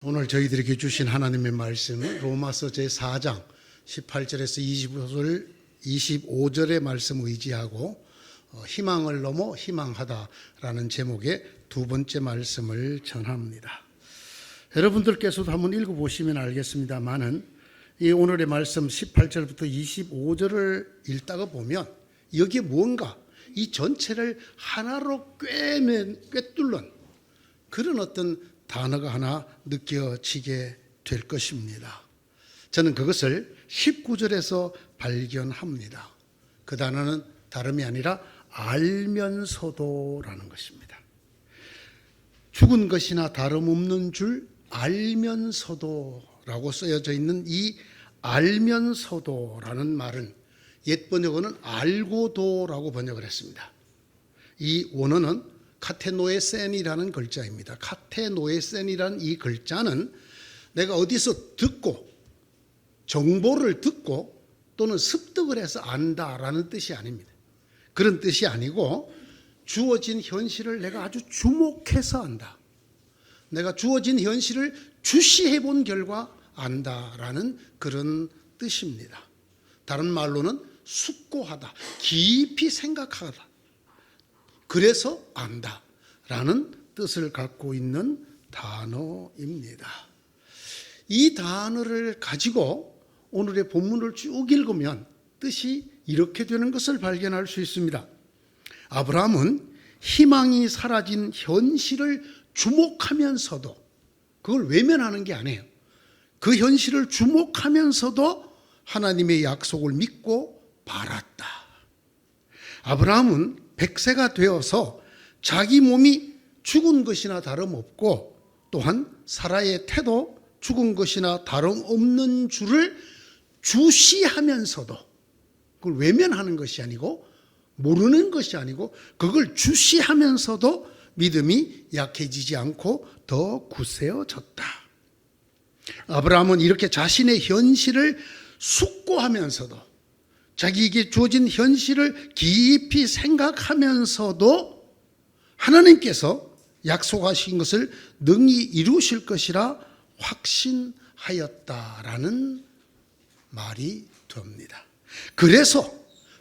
오늘 저희들에게 주신 하나님의 말씀은 로마서 제4장 18절에서 25절의 말씀 의지하고 희망을 넘어 희망하다라는 제목의 두 번째 말씀을 전합니다. 여러분들께서도 한번 읽어보시면 알겠습니다만은 이 오늘의 말씀 18절부터 25절을 읽다가 보면 여기에 뭔가 이 전체를 하나로 꿰뚫는 그런 어떤 단어가 하나 느껴지게 될 것입니다. 저는 그것을 19절에서 발견합니다. 그 단어는 다름이 아니라 알면서도라는 것입니다. 죽은 것이나 다름없는 줄 알면서도라고 쓰여져 있는 이 알면서도라는 말은 옛 번역어는 알고도라고 번역을 했습니다. 이 원어는 카테노에센이라는 글자입니다. 카테노에센이라는 이 글자는 내가 어디서 듣고 정보를 듣고 또는 습득을 해서 안다라는 뜻이 아닙니다. 그런 뜻이 아니고 주어진 현실을 내가 아주 주목해서 안다. 내가 주어진 현실을 주시해 본 결과 안다라는 그런 뜻입니다. 다른 말로는 숙고하다, 깊이 생각하다. 그래서 안다라는 뜻을 갖고 있는 단어입니다. 이 단어를 가지고 오늘의 본문을 쭉 읽으면 뜻이 이렇게 되는 것을 발견할 수 있습니다. 아브라함은 희망이 사라진 현실을 주목하면서도 그걸 외면하는 게 아니에요. 그 현실을 주목하면서도 하나님의 약속을 믿고 바랐다. 아브라함은 100세가 되어서 자기 몸이 죽은 것이나 다름없고 또한 사라의 태도 죽은 것이나 다름없는 줄을 주시하면서도 그걸 외면하는 것이 아니고 모르는 것이 아니고 그걸 주시하면서도 믿음이 약해지지 않고 더 굳세어졌다. 아브라함은 이렇게 자신의 현실을 숙고하면서도 자기에게 주어진 현실을 깊이 생각하면서도 하나님께서 약속하신 것을 능히 이루실 것이라 확신하였다라는 말이 됩니다. 그래서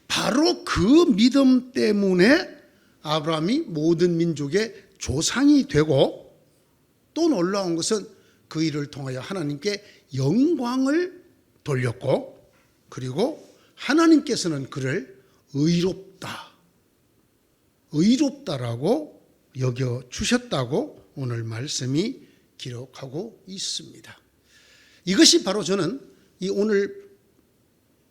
바로 그 믿음 때문에 아브라함이 모든 민족의 조상이 되고 또 놀라운 것은 그 일을 통하여 하나님께 영광을 돌렸고 그리고 하나님께서는 그를 의롭다라고 여겨주셨다고 오늘 말씀이 기록하고 있습니다. 이것이 바로 저는 이 오늘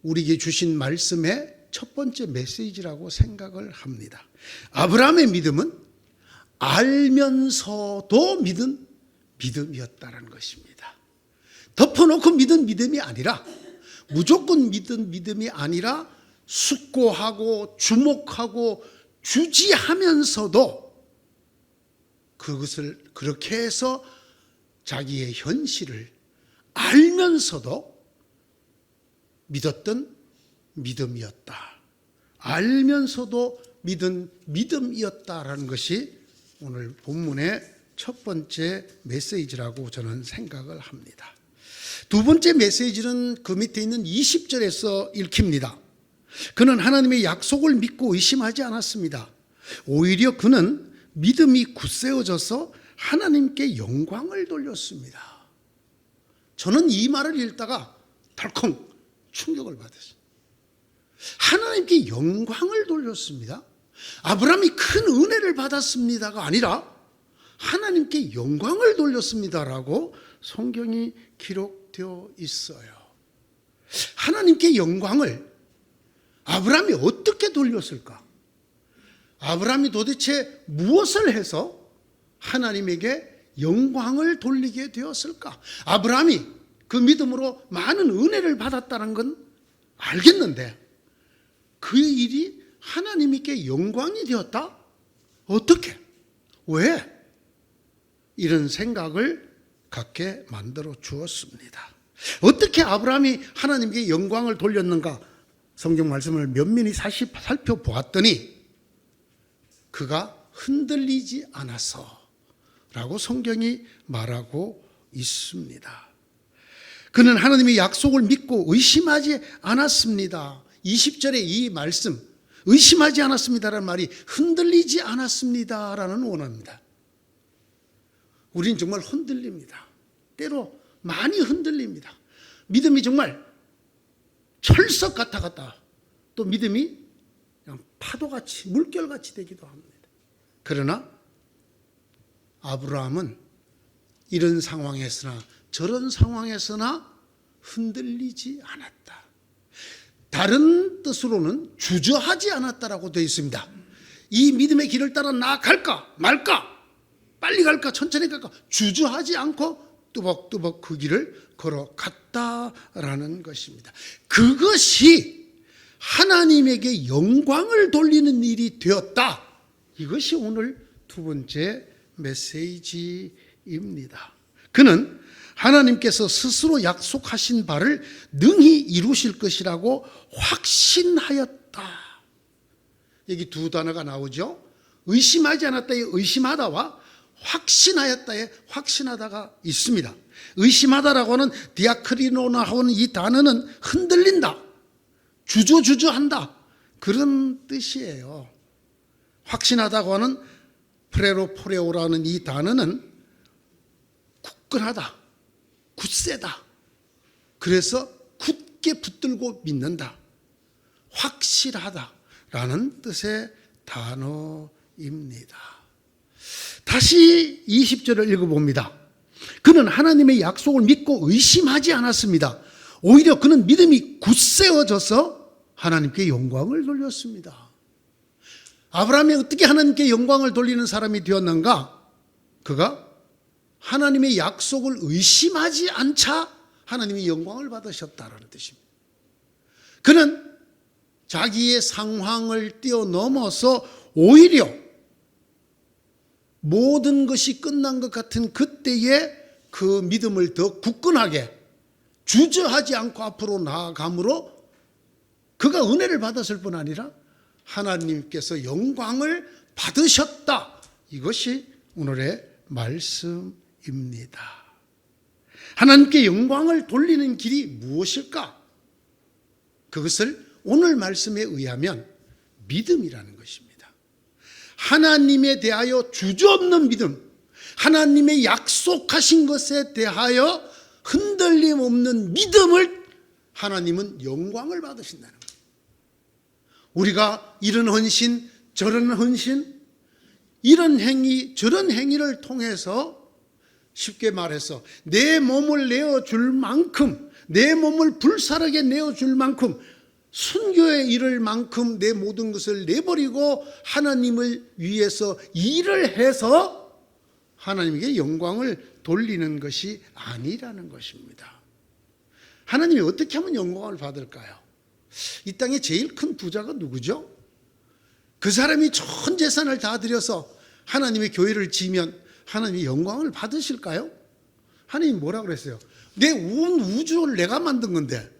우리에게 주신 말씀의 첫 번째 메시지라고 생각을 합니다. 아브라함의 믿음은 알면서도 믿은 믿음이었다는 것입니다. 덮어놓고 믿은 믿음이 아니라 무조건 믿은 믿음이 아니라 숙고하고 주목하고 주지하면서도 그것을 그렇게 해서 자기의 현실을 알면서도 믿었던 믿음이었다. 알면서도 믿은 믿음이었다라는 것이 오늘 본문의 첫 번째 메시지라고 저는 생각을 합니다. 두 번째 메시지는 그 밑에 있는 20절에서 읽힙니다. 그는 하나님의 약속을 믿고 의심하지 않았습니다. 오히려 그는 믿음이 굳세어져서 하나님께 영광을 돌렸습니다. 저는 이 말을 읽다가 덜컹 충격을 받았어요. 하나님께 영광을 돌렸습니다. 아브라함이 큰 은혜를 받았습니다가 아니라 하나님께 영광을 돌렸습니다라고 성경이 기록되어 있어요. 하나님께 영광을 아브라함이 어떻게 돌렸을까? 아브라함이 도대체 무엇을 해서 하나님에게 영광을 돌리게 되었을까? 아브라함이 그 믿음으로 많은 은혜를 받았다는 건 알겠는데 그 일이 하나님께 영광이 되었다? 어떻게? 왜? 이런 생각을 갖게 만들어 주었습니다. 어떻게 아브라함이 하나님께 영광을 돌렸는가? 성경 말씀을 면밀히 살펴보았더니 그가 흔들리지 않아서 라고 성경이 말하고 있습니다. 그는 하나님의 약속을 믿고 의심하지 않았습니다. 20절의 이 말씀, 의심하지 않았습니다라는 말이 흔들리지 않았습니다라는 원어입니다. 우린 정말 흔들립니다. 때로 많이 흔들립니다. 믿음이 정말 철석 같아 또 믿음이 그냥 파도같이 물결같이 되기도 합니다. 그러나 아브라함은 이런 상황에서나 저런 상황에서나 흔들리지 않았다. 다른 뜻으로는 주저하지 않았다라고 되어 있습니다. 이 믿음의 길을 따라 나아갈까 말까, 빨리 갈까 천천히 갈까, 주저하지 않고 뚜벅뚜벅 그 길을 걸어갔다라는 것입니다. 그것이 하나님에게 영광을 돌리는 일이 되었다. 이것이 오늘 두 번째 메시지입니다. 그는 하나님께서 스스로 약속하신 바를 능히 이루실 것이라고 확신하였다. 여기 두 단어가 나오죠. 의심하지 않았다의 의심하다와 확신하였다의 확신하다가 있습니다. 의심하다라고 하는 디아크리노나 하는 이 단어는 흔들린다, 주저주저한다, 그런 뜻이에요. 확신하다고 하는 프레로포레오라는 이 단어는 굳건하다, 굳세다, 그래서 굳게 붙들고 믿는다, 확실하다라는 뜻의 단어입니다. 다시 20절을 읽어봅니다. 그는 하나님의 약속을 믿고 의심하지 않았습니다. 오히려 그는 믿음이 굳세어져서 하나님께 영광을 돌렸습니다. 아브라함이 어떻게 하나님께 영광을 돌리는 사람이 되었는가? 그가 하나님의 약속을 의심하지 않자 하나님이 영광을 받으셨다는 뜻입니다. 그는 자기의 상황을 뛰어넘어서 오히려 모든 것이 끝난 것 같은 그때에 그 믿음을 더 굳건하게 주저하지 않고 앞으로 나아감으로 그가 은혜를 받았을 뿐 아니라 하나님께서 영광을 받으셨다. 이것이 오늘의 말씀입니다. 하나님께 영광을 돌리는 길이 무엇일까? 그것을 오늘 말씀에 의하면 믿음이라는 것입니다. 하나님에 대하여 주저없는 믿음, 하나님의 약속하신 것에 대하여 흔들림 없는 믿음을 하나님은 영광을 받으신다는 거예요. 우리가 이런 헌신, 저런 헌신, 이런 행위, 저런 행위를 통해서 쉽게 말해서 내 몸을 내어줄 만큼, 내 몸을 불사르게 내어줄 만큼, 순교에 이를 만큼 내 모든 것을 내버리고 하나님을 위해서 일을 해서 하나님에게 영광을 돌리는 것이 아니라는 것입니다. 하나님이 어떻게 하면 영광을 받을까요? 이 땅에 제일 큰 부자가 누구죠? 그 사람이 전 재산을 다 들여서 하나님의 교회를 지면 하나님이 영광을 받으실까요? 하나님이 뭐라 그랬어요? 내 온 우주를 내가 만든 건데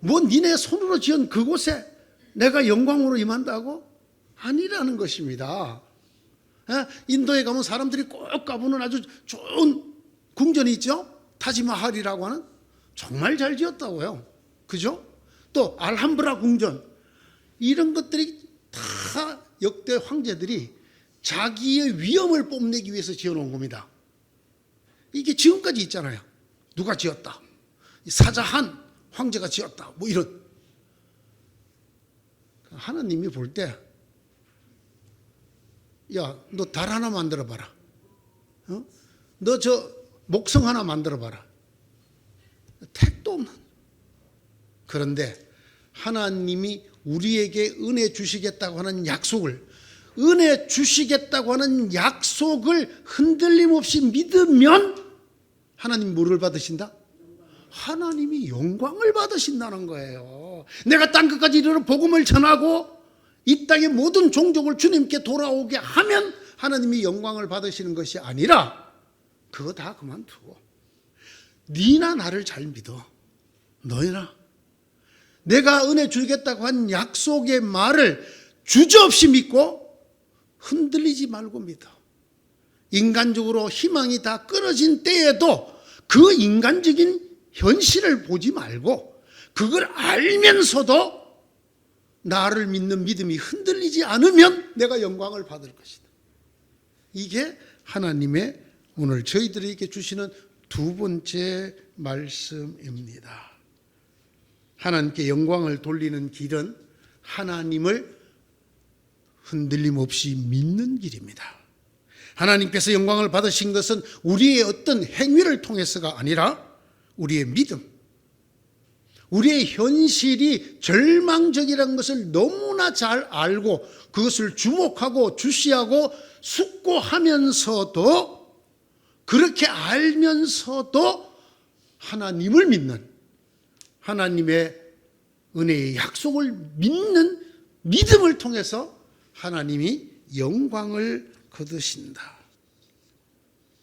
뭐 니네 손으로 지은 그곳에 내가 영광으로 임한다고? 아니라는 것입니다. 인도에 가면 사람들이 꼭 가보는 아주 좋은 궁전이 있죠. 타지마할이라고 하는, 정말 잘 지었다고요. 그죠? 또 알함브라 궁전, 이런 것들이 다 역대 황제들이 자기의 위엄을 뽐내기 위해서 지어놓은 겁니다. 이게 지금까지 있잖아요. 누가 지었다, 사자한 황제가 지었다, 뭐 이런. 하나님이 볼 때, 야, 너 달 하나 만들어 봐라. 너 저 목성 하나 만들어 봐라. 택도 없는. 그런데 하나님이 우리에게 은혜 주시겠다고 하는 약속을, 은혜 주시겠다고 하는 약속을 흔들림 없이 믿으면 하나님 뭐를 받으신다? 하나님이 영광을 받으신다는 거예요. 내가 땅 끝까지 이르러 복음을 전하고 이 땅의 모든 종족을 주님께 돌아오게 하면 하나님이 영광을 받으시는 것이 아니라 그거 다 그만두고 니나 나를 잘 믿어. 너희나 내가 은혜 주겠다고 한 약속의 말을 주저없이 믿고 흔들리지 말고 믿어. 인간적으로 희망이 다 끊어진 때에도 그 인간적인 현실을 보지 말고 그걸 알면서도 나를 믿는 믿음이 흔들리지 않으면 내가 영광을 받을 것이다. 이게 하나님의 오늘 저희들에게 주시는 두 번째 말씀입니다. 하나님께 영광을 돌리는 길은 하나님을 흔들림 없이 믿는 길입니다. 하나님께서 영광을 받으신 것은 우리의 어떤 행위를 통해서가 아니라 우리의 믿음, 우리의 현실이 절망적이라는 것을 너무나 잘 알고 그것을 주목하고 주시하고 숙고하면서도, 그렇게 알면서도 하나님을 믿는, 하나님의 은혜의 약속을 믿는 믿음을 통해서 하나님이 영광을 거두신다.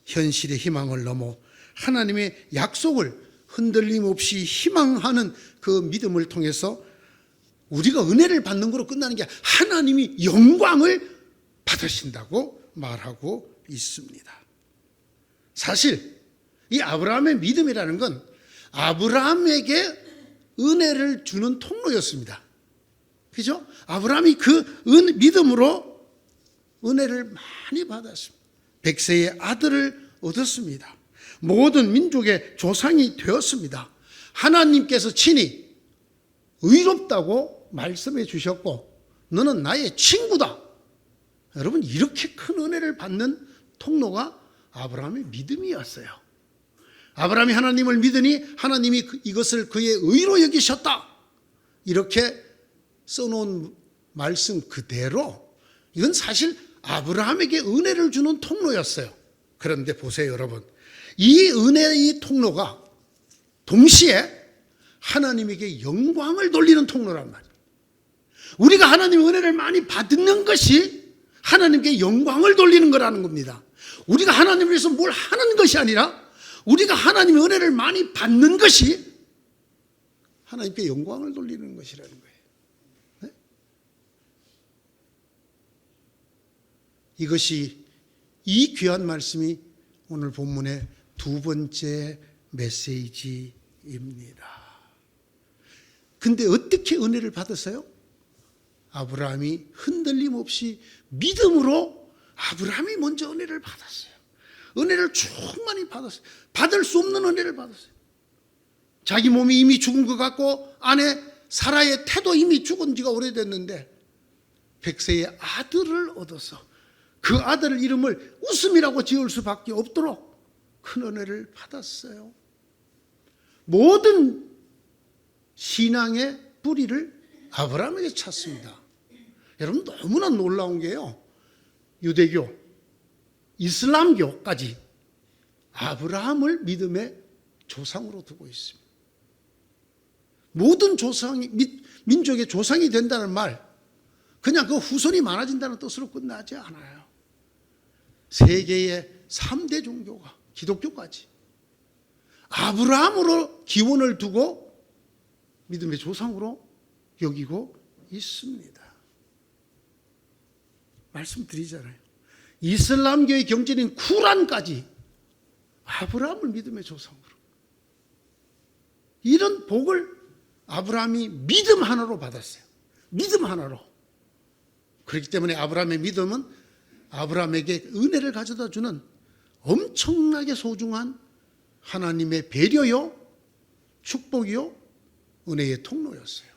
현실의 희망을 넘어 하나님의 약속을 흔들림 없이 희망하는 그 믿음을 통해서 우리가 은혜를 받는 것으로 끝나는 게 하나님이 영광을 받으신다고 말하고 있습니다. 사실 이 아브라함의 믿음이라는 건 아브라함에게 은혜를 주는 통로였습니다. 그죠? 아브라함이 그 믿음으로 은혜를 많이 받았습니다. 백세의 아들을 얻었습니다. 모든 민족의 조상이 되었습니다. 하나님께서 친히 의롭다고 말씀해 주셨고 너는 나의 친구다. 여러분, 이렇게 큰 은혜를 받는 통로가 아브라함의 믿음이었어요. 아브라함이 하나님을 믿으니 하나님이 이것을 그의 의로 여기셨다. 이렇게 써놓은 말씀 그대로 이건 사실 아브라함에게 은혜를 주는 통로였어요. 그런데 보세요, 여러분. 이 은혜의 통로가 동시에 하나님에게 영광을 돌리는 통로란 말이에요. 우리가 하나님의 은혜를 많이 받는 것이 하나님께 영광을 돌리는 거라는 겁니다. 우리가 하나님을 위해서 뭘 하는 것이 아니라 우리가 하나님의 은혜를 많이 받는 것이 하나님께 영광을 돌리는 것이라는 거예요. 네? 이것이, 이 귀한 말씀이 오늘 본문의 두 번째 메시지입니다. 근데 어떻게 은혜를 받았어요? 아브라함이 흔들림 없이 믿음으로 아브라함이 먼저 은혜를 받았어요. 은혜를 충만히 받았어요. 받을 수 없는 은혜를 받았어요. 자기 몸이 이미 죽은 것 같고 아내 사라의 태도 이미 죽은 지가 오래됐는데 백세의 아들을 얻어서 그 아들 이름을 웃음이라고 지을 수밖에 없도록 큰 은혜를 받았어요. 모든 신앙의 뿌리를 아브라함에게 찾습니다. 여러분, 너무나 놀라운 게요, 유대교, 이슬람교까지 아브라함을 믿음의 조상으로 두고 있습니다. 모든 조상이, 민족의 조상이 된다는 말, 그냥 그 후손이 많아진다는 뜻으로 끝나지 않아요. 세계의 3대 종교가, 기독교까지 아브라함으로 기원을 두고 믿음의 조상으로 여기고 있습니다. 말씀드리잖아요. 이슬람교의 경전인 쿠란까지 아브라함을 믿음의 조상으로. 이런 복을 아브라함이 믿음 하나로 받았어요. 믿음 하나로. 그렇기 때문에 아브라함의 믿음은 아브라함에게 은혜를 가져다 주는 엄청나게 소중한 하나님의 배려요, 축복이요, 은혜의 통로였어요.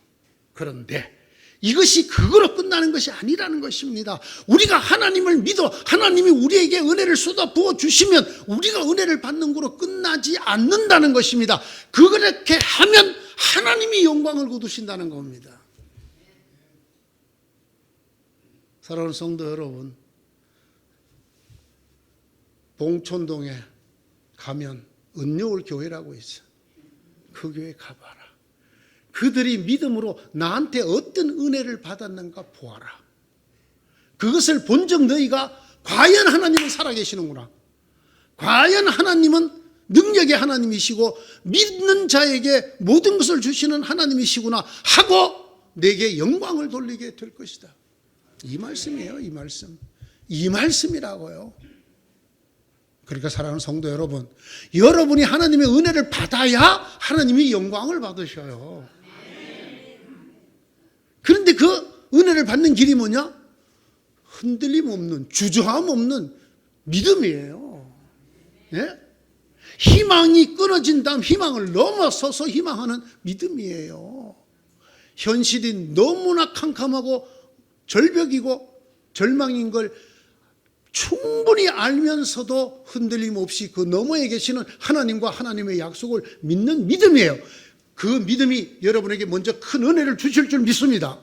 그런데 이것이 그거로 끝나는 것이 아니라는 것입니다. 우리가 하나님을 믿어 하나님이 우리에게 은혜를 쏟아 부어 주시면 우리가 은혜를 받는 거로 끝나지 않는다는 것입니다. 그렇게 하면 하나님이 영광을 거두신다는 겁니다. 사랑하는 성도 여러분, 봉천동에 가면 은여울 교회라고 있어. 그 교회 가봐라. 그들이 믿음으로 나한테 어떤 은혜를 받았는가 보아라. 그것을 본 적 너희가 과연 하나님은 살아계시는구나, 과연 하나님은 능력의 하나님이시고 믿는 자에게 모든 것을 주시는 하나님이시구나 하고 내게 영광을 돌리게 될 것이다. 이 말씀이에요. 이 말씀. 이 말씀이라고요. 그러니까 사랑하는 성도 여러분, 여러분이 하나님의 은혜를 받아야 하나님이 영광을 받으셔요. 그런데 그 은혜를 받는 길이 뭐냐? 흔들림 없는, 주저함 없는 믿음이에요. 예? 희망이 끊어진 다음 희망을 넘어서서 희망하는 믿음이에요. 현실이 너무나 캄캄하고 절벽이고 절망인 걸 충분히 알면서도 흔들림 없이 그 너머에 계시는 하나님과 하나님의 약속을 믿는 믿음이에요. 그 믿음이 여러분에게 먼저 큰 은혜를 주실 줄 믿습니다.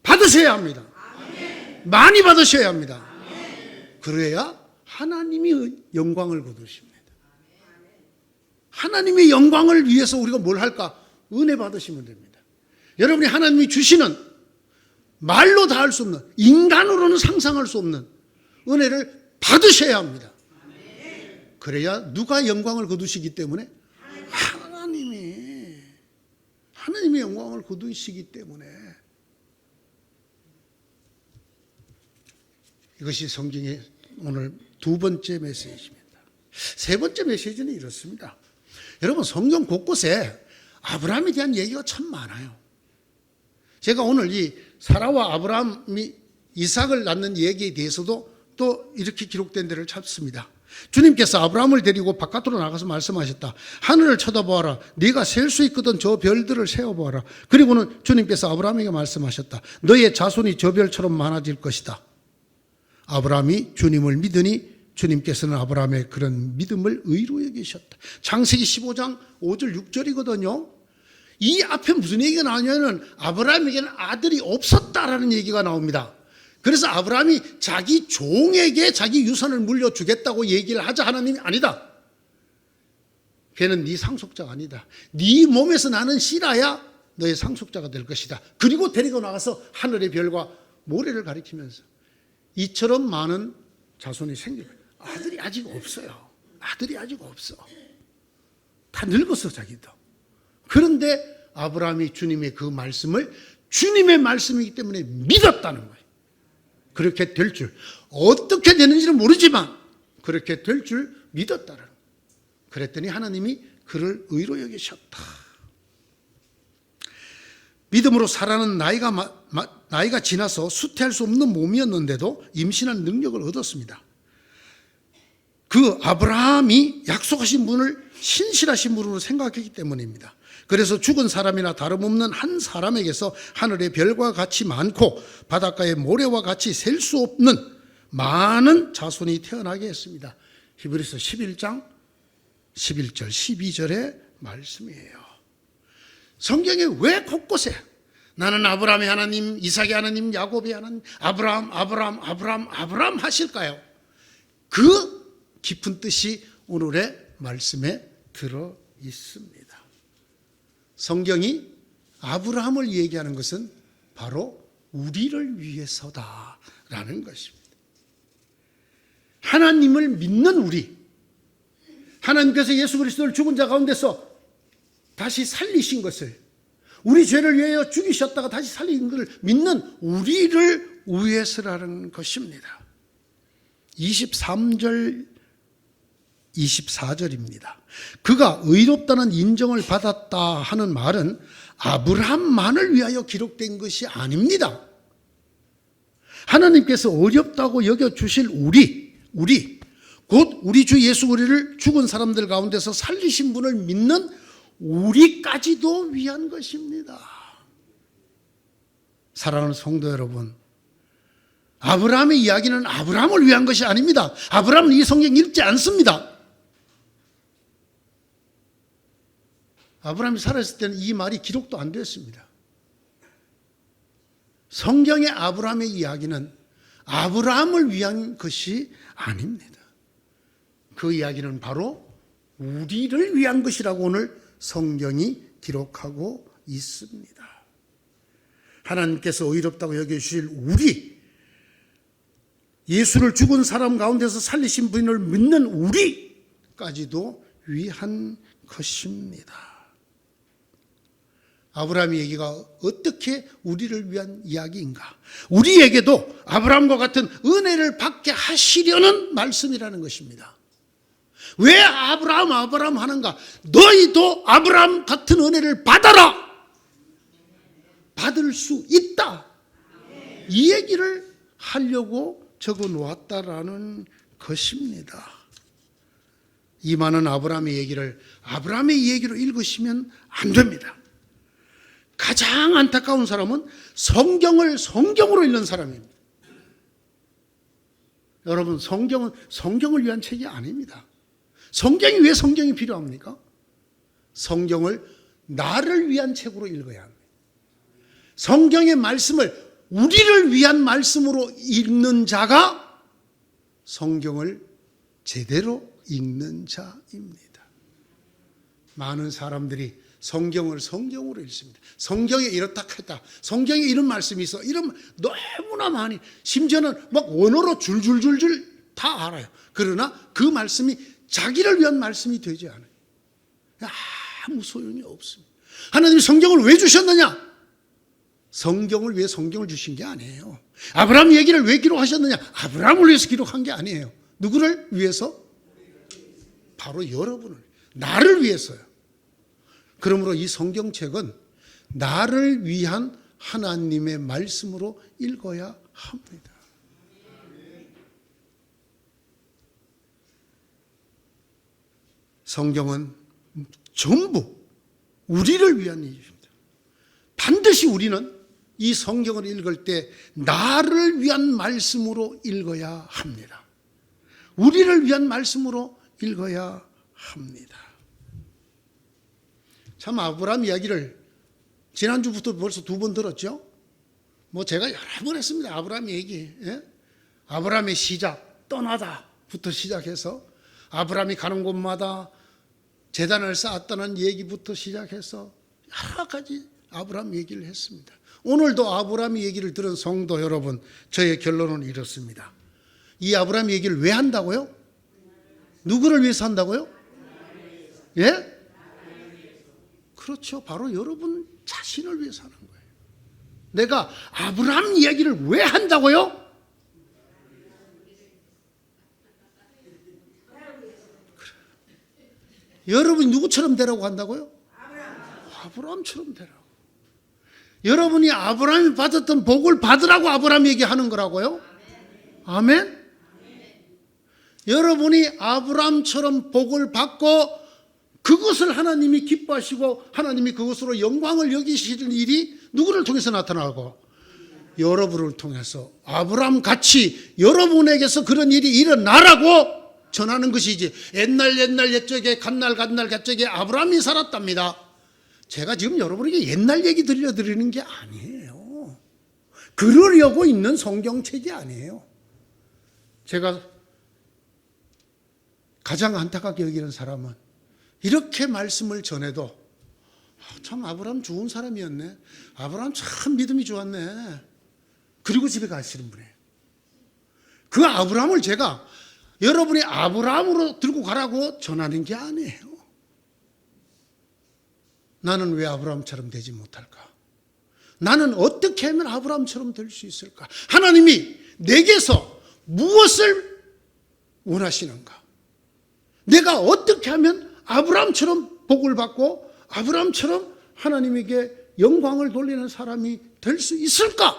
받으셔야 합니다. 많이 받으셔야 합니다. 그래야 하나님이 영광을 거두십니다. 하나님의 영광을 위해서 우리가 뭘 할까? 은혜 받으시면 됩니다. 여러분이 하나님이 주시는 말로 다 할 수 없는, 인간으로는 상상할 수 없는 은혜를 받으셔야 합니다. 그래야 누가 영광을 거두시기 때문에? 하나님이 영광을 거두시기 때문에. 이것이 성경의 오늘 두 번째 메시지입니다. 세 번째 메시지는 이렇습니다. 여러분, 성경 곳곳에 아브라함에 대한 얘기가 참 많아요. 제가 오늘 이 사라와 아브라함이 이삭을 낳는 얘기에 대해서도 또 이렇게 기록된 데를 찾습니다. 주님께서 아브라함을 데리고 바깥으로 나가서 말씀하셨다. 하늘을 쳐다보아라. 네가 셀 수 있거든 저 별들을 세어보아라. 그리고는 주님께서 아브라함에게 말씀하셨다. 너의 자손이 저 별처럼 많아질 것이다. 아브라함이 주님을 믿으니 주님께서는 아브라함의 그런 믿음을 의로 여기셨다. 창세기 15장 5절 6절이거든요. 이 앞에 무슨 얘기가 나오냐면 아브라함에게는 아들이 없었다라는 얘기가 나옵니다. 그래서 아브라함이 자기 종에게 자기 유산을 물려주겠다고 얘기를 하자 하나님이 아니다. 걔는 네 상속자가 아니다. 네 몸에서 나는 씨라야 너의 상속자가 될 것이다. 그리고 데리고 나가서 하늘의 별과 모래를 가리키면서 이처럼 많은 자손이 생길 거예요. 아들이 아직 없어요. 아들이 아직 없어. 다 늙었어 자기도. 그런데 아브라함이 주님의 그 말씀을 주님의 말씀이기 때문에 믿었다는 거예요. 그렇게 될 줄, 어떻게 되는지는 모르지만 그렇게 될 줄 믿었다는 거예요. 그랬더니 하나님이 그를 의로 여기셨다. 믿음으로 사라는 나이가 지나서 수태할 수 없는 몸이었는데도 임신할 능력을 얻었습니다. 그 아브라함이 약속하신 분을 신실하신 분으로 생각했기 때문입니다. 그래서 죽은 사람이나 다름없는 한 사람에게서 하늘의 별과 같이 많고 바닷가의 모래와 같이 셀 수 없는 많은 자손이 태어나게 했습니다. 히브리서 11장 11절 12절의 말씀이에요. 성경에 왜 곳곳에 나는 아브라함의 하나님, 이삭의 하나님, 야곱의 하나님, 아브라함 하실까요? 그 깊은 뜻이 오늘의 말씀에 들어 있습니다. 성경이 아브라함을 얘기하는 것은 바로 우리를 위해서다라는 것입니다. 하나님을 믿는 우리, 하나님께서 예수 그리스도를 죽은 자 가운데서 다시 살리신 것을, 우리 죄를 위하여 죽이셨다가 다시 살린 것을 믿는 우리를 위해서라는 것입니다. 23절 24절입니다. 그가 의롭다는 인정을 받았다 하는 말은 아브라함만을 위하여 기록된 것이 아닙니다. 하나님께서 어렵다고 여겨주실 우리 곧 우리 주 예수 그리스도를 죽은 사람들 가운데서 살리신 분을 믿는 우리까지도 위한 것입니다. 사랑하는 성도 여러분, 아브라함의 이야기는 아브라함을 위한 것이 아닙니다. 아브라함은 이 성경 읽지 않습니다. 아브라함이 살아있을 때는 이 말이 기록도 안 됐습니다. 성경의 아브라함의 이야기는 아브라함을 위한 것이 아닙니다. 그 이야기는 바로 우리를 위한 것이라고 오늘 성경이 기록하고 있습니다. 하나님께서 의롭다고 여겨주실 우리, 예수를 죽은 사람 가운데서 살리신 분을 믿는 우리까지도 위한 것입니다. 아브라함의 얘기가 어떻게 우리를 위한 이야기인가? 우리에게도 아브라함과 같은 은혜를 받게 하시려는 말씀이라는 것입니다. 왜 아브라함 하는가? 너희도 아브라함 같은 은혜를 받아라! 받을 수 있다! 이 얘기를 하려고 적어 놓았다라는 것입니다. 이 많은 아브라함의 얘기로 읽으시면 안 됩니다. 가장 안타까운 사람은 성경을 성경으로 읽는 사람입니다. 여러분, 성경은 성경을 위한 책이 아닙니다. 성경이 왜 성경이 필요합니까? 성경을 나를 위한 책으로 읽어야 합니다. 성경의 말씀을 우리를 위한 말씀으로 읽는 자가 성경을 제대로 읽는 자입니다. 많은 사람들이 성경을 성경으로 읽습니다. 성경에 이렇다 했다. 성경에 이런 말씀이 있어. 이런 너무나 많이, 심지어는 막 원어로 줄줄줄줄 다 알아요. 그러나 그 말씀이 자기를 위한 말씀이 되지 않아요. 아무 소용이 없습니다. 하나님이 성경을 왜 주셨느냐? 성경을 위해 성경을 주신 게 아니에요. 아브라함 얘기를 왜 기록하셨느냐? 아브라함을 위해서 기록한 게 아니에요. 누구를 위해서? 바로 여러분을, 나를 위해서요. 그러므로 이 성경책은 나를 위한 하나님의 말씀으로 읽어야 합니다. 성경은 전부 우리를 위한 일입니다. 반드시 우리는 이 성경을 읽을 때 나를 위한 말씀으로 읽어야 합니다. 우리를 위한 말씀으로 읽어야 합니다. 참 아브라함 이야기를 지난주부터 벌써 2번 들었죠? 제가 여러 번 했습니다. 아브라함 얘기. 예? 아브라함의 시작, 떠나다부터 시작해서 아브라함이 가는 곳마다 제단을 쌓았다는 얘기부터 시작해서 여러 가지 아브라함 얘기를 했습니다. 오늘도 아브라함 얘기를 들은 성도 여러분, 저의 결론은 이렇습니다. 이 아브라함 얘기를 왜 한다고요? 누구를 위해서 한다고요? 예? 그렇죠. 바로 여러분 자신을 위해서 하는 거예요. 내가 아브라함 이야기를 왜 한다고요? 여러분이 누구처럼 되라고 한다고요? 아브라함처럼 되라고. 여러분이 아브라함이 받았던 복을 받으라고 아브라함 얘기하는 거라고요? 아멘? 여러분이 아브라함처럼 복을 받고 그것을 하나님이 기뻐하시고 하나님이 그것으로 영광을 여기시는 일이 누구를 통해서 나타나고? 여러분을 통해서 아브라함 같이 여러분에게서 그런 일이 일어나라고 전하는 것이지. 옛날 옛적에 갓날 옛적에 아브라함이 살았답니다. 제가 지금 여러분에게 옛날 얘기 들려드리는 게 아니에요. 그러려고 있는 성경책이 아니에요. 제가 가장 안타깝게 여기는 사람은 이렇게 말씀을 전해도 참 아브라함 좋은 사람이었네. 아브라함 참 믿음이 좋았네. 그리고 집에 가시는 분이에요. 그 아브라함을 제가 여러분이 아브라함으로 들고 가라고 전하는 게 아니에요. 나는 왜 아브라함처럼 되지 못할까? 나는 어떻게 하면 아브라함처럼 될 수 있을까? 하나님이 내게서 무엇을 원하시는가? 내가 어떻게 하면 아브라함처럼 복을 받고 아브라함처럼 하나님에게 영광을 돌리는 사람이 될 수 있을까?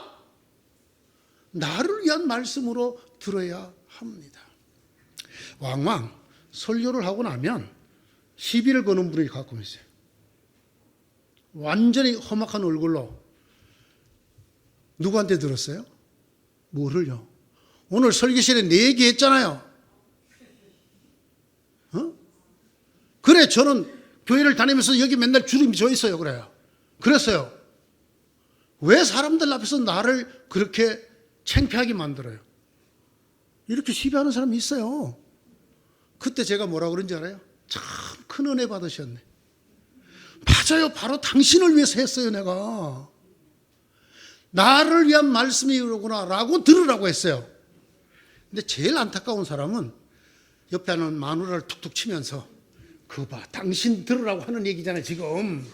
나를 위한 말씀으로 들어야 합니다. 왕왕 설교를 하고 나면 시비를 거는 분이 가끔 있어요. 완전히 험악한 얼굴로. 누구한테 들었어요? 뭐를요? 오늘 설교실에 내 얘기했잖아요. 그래, 저는 교회를 다니면서 여기 맨날 줄이 져 있어요. 그랬어요. 왜 사람들 앞에서 나를 그렇게 창피하게 만들어요? 이렇게 시비하는 사람이 있어요. 그때 제가 뭐라고 그런지 알아요? 참 큰 은혜 받으셨네. 맞아요. 바로 당신을 위해서 했어요. 내가 나를 위한 말씀이로구나 라고 들으라고 했어요. 근데 제일 안타까운 사람은 옆에 하는 마누라를 툭툭 치면서 그거 봐, 당신 들으라고 하는 얘기잖아요. 지금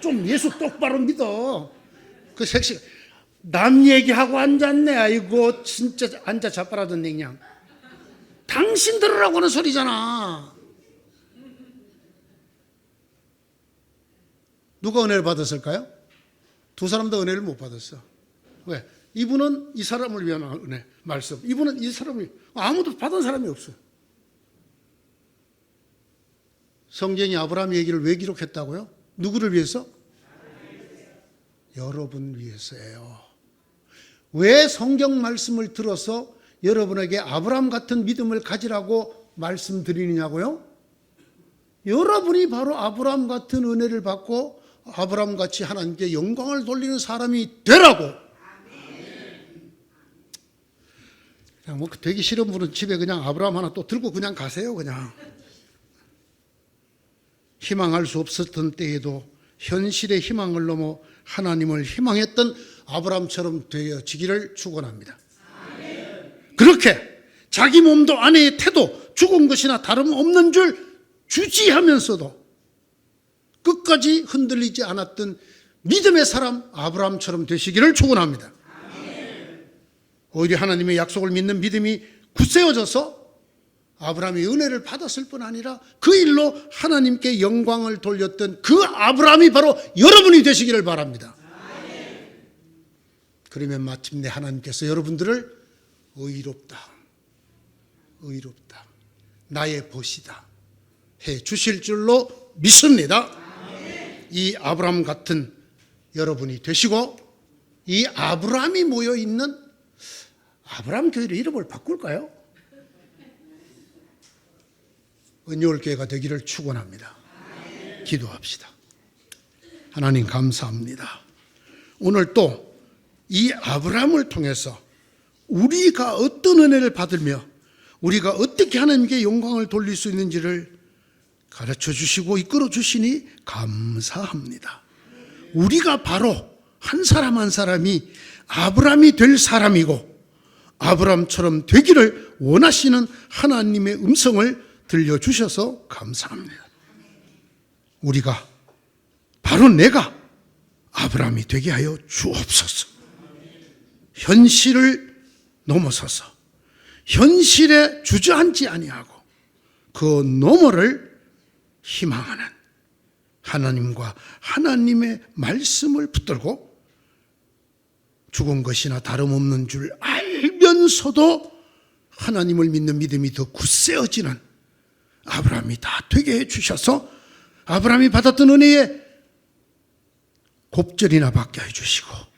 좀 예수 똑바로 믿어. 그 섹시 남 얘기하고 앉았네. 아이고 진짜 앉아 자빠라던 냉냥. 당신 들으라고 하는 소리잖아. 누가 은혜를 받았을까요? 두 사람 다 은혜를 못 받았어. 왜? 이분은 이 사람을 위한 은혜 말씀, 이분은 이 사람을, 아무도 받은 사람이 없어요. 성경이 아브라함 얘기를 왜 기록했다고요? 누구를 위해서? 여러분 위해서예요. 왜 성경 말씀을 들어서 여러분에게 아브라함 같은 믿음을 가지라고 말씀드리느냐고요? 여러분이 바로 아브라함 같은 은혜를 받고 아브라함 같이 하나님께 영광을 돌리는 사람이 되라고. 그냥 뭐 되기 싫은 분은 집에 그냥 아브라함 하나 또 들고 그냥 가세요. 그냥 희망할 수 없었던 때에도 현실의 희망을 넘어 하나님을 희망했던 아브라함처럼 되어지기를 축원합니다. 그렇게 자기 몸도 아내의 태도 죽은 것이나 다름없는 줄 주지하면서도 끝까지 흔들리지 않았던 믿음의 사람 아브라함처럼 되시기를 축원합니다. 오히려 하나님의 약속을 믿는 믿음이 굳세어져서 아브라함이 은혜를 받았을 뿐 아니라 그 일로 하나님께 영광을 돌렸던 그 아브라함이 바로 여러분이 되시기를 바랍니다. 그러면 마침내 하나님께서 여러분들을 의롭다, 의롭다, 나의 벗이다 해 주실 줄로 믿습니다. 이 아브라함 같은 여러분이 되시고, 이 아브라함이 모여있는 아브라함 교회의 이름을 바꿀까요? 은혜올 교회가 되기를 축원합니다. 기도합시다. 하나님 감사합니다. 오늘 또 이 아브라함을 통해서 우리가 어떤 은혜를 받으며 우리가 어떻게 하나님께 영광을 돌릴 수 있는지를 가르쳐 주시고 이끌어 주시니 감사합니다. 우리가 바로 한 사람 한 사람이 아브라함이 될 사람이고 아브라함처럼 되기를 원하시는 하나님의 음성을 들려주셔서 감사합니다. 우리가 바로 내가 아브라함이 되게 하여 주옵소서. 현실을 넘어서서 현실에 주저앉지 아니하고 그 너머를 희망하는 하나님과 하나님의 말씀을 붙들고 죽은 것이나 다름없는 줄 알면서도 하나님을 믿는 믿음이 더 굳세어지는 아브라함이 다 되게 해주셔서 아브라함이 받았던 은혜에 곱절이나 받게 해주시고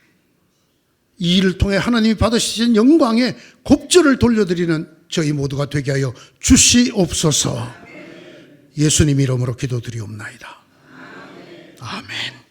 이 일을 통해 하나님이 받으신 영광에 곱절을 돌려드리는 저희 모두가 되게 하여 주시옵소서. 예수님 이름으로 기도드리옵나이다. 아멘.